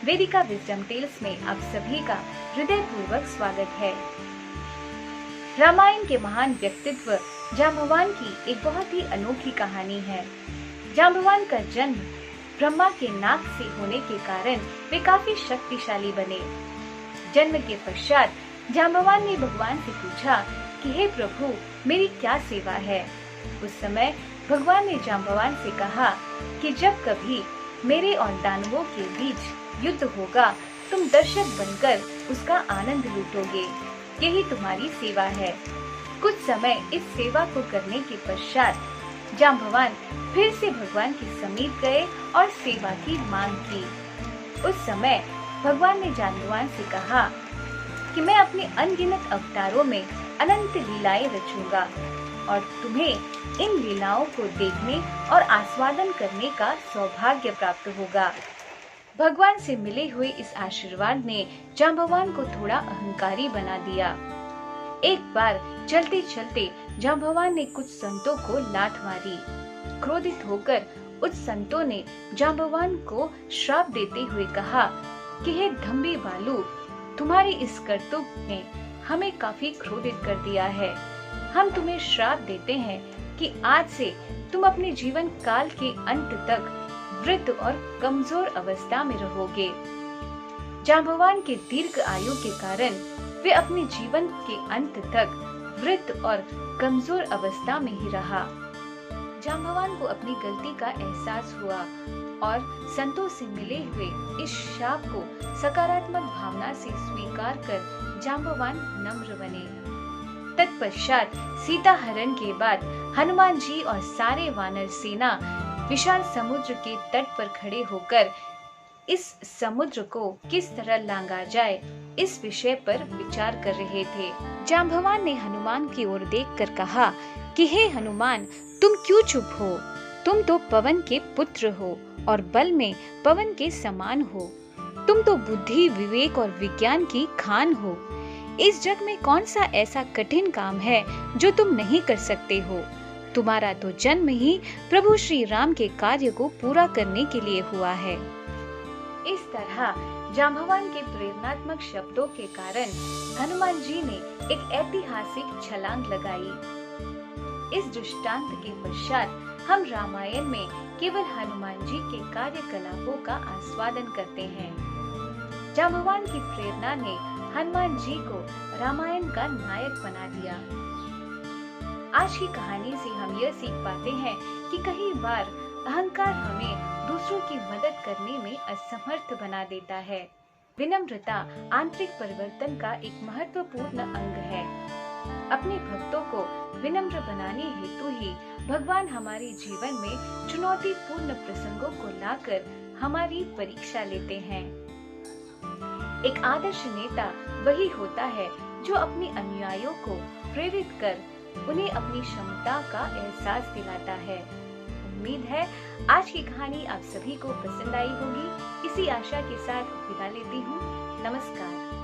वेदिका wisdom tales में आप सभी का हृदयपूर्वक स्वागत है। रामायण के महान व्यक्तित्व जांबवान की एक बहुत ही अनोखी कहानी है। जांबवान का जन्म ब्रह्मा के नाक से होने के कारण वे काफी शक्तिशाली बने। जन्म के पश्चात जांबवान ने भगवान से पूछा कि हे प्रभु, मेरी क्या सेवा है। उस समय भगवान ने जांबवान से कहा कि जब कभी मेरे और दानवों के बीच युद्ध होगा, तुम दर्शक बनकर उसका आनंद लूटोगे। यही तुम्हारी सेवा है। कुछ समय इस सेवा को करने के पश्चात जांबवान फिर से भगवान के समीप गए और सेवा की मांग की। उस समय भगवान ने जांबवान से कहा कि मैं अपने अनगिनत अवतारों में अनंत लीलाएं रचूंगा और तुम्हें इन लीलाओं को देखने और आस्वादन करने का सौभाग्य प्राप्त होगा। भगवान से मिले हुए इस आशीर्वाद ने जांबवान को थोड़ा अहंकारी बना दिया। एक बार चलते चलते जांबवान ने कुछ संतों को लात मारी। क्रोधित होकर उस संतों ने जांबवान को श्राप देते हुए कहा कि हे धम्बी बालू, तुम्हारी इस करतूत ने हमें काफी क्रोधित कर दिया है। हम तुम्हें श्राप देते हैं कि आज से तुम अपने जीवन काल के अंत तक वृद्ध और कमजोर अवस्था में रहोगे। जांबवान के दीर्घ आयु के कारण वे अपने जीवन के अंत तक वृद्ध और कमजोर अवस्था में ही रहा। जांबवान को अपनी गलती का एहसास हुआ और संतों से मिले हुए इस शाप को सकारात्मक भावना से स्वीकार कर जांबवान नम्र बने। तत्पश्चात सीता हरण के बाद हनुमान जी और सारे वानर सेना विशाल समुद्र के तट पर खड़े होकर इस समुद्र को किस तरह लांघा जाए इस विषय पर विचार कर रहे थे। जांबवान ने हनुमान की ओर देखकर कहा कि हे हनुमान, तुम क्यों चुप हो? तुम तो पवन के पुत्र हो और बल में पवन के समान हो। तुम तो बुद्धि, विवेक और विज्ञान की खान हो। इस जग में कौन सा ऐसा कठिन काम है जो तुम नहीं कर सकते हो? तुम्हारा तो जन्म ही प्रभु श्री राम के कार्य को पूरा करने के लिए हुआ है। इस तरह जांबवान के प्रेरणात्मक शब्दों के कारण हनुमान जी ने एक ऐतिहासिक छलांग लगाई। इस दृष्टांत के पश्चात हम रामायण में केवल हनुमान जी के कार्यकलापों का आस्वादन करते हैं। जांबवान की प्रेरणा ने हनुमान जी को रामायण का नायक बना दिया। आज की कहानी से हम यह सीख पाते हैं कि कई बार अहंकार हमें दूसरों की मदद करने में असमर्थ बना देता है। विनम्रता आंतरिक परिवर्तन का एक महत्वपूर्ण अंग है। अपने भक्तों को विनम्र बनाने हेतु ही भगवान हमारे जीवन में चुनौतीपूर्ण प्रसंगों को लाकर हमारी परीक्षा लेते हैं। एक आदर्श नेता वही होता है जो अपने अनुयायियों को प्रेरित कर उन्हें अपनी क्षमता का एहसास दिलाता है। उम्मीद है आज की कहानी आप सभी को पसंद आई होगी। इसी आशा के साथ विदा लेती हूँ। नमस्कार।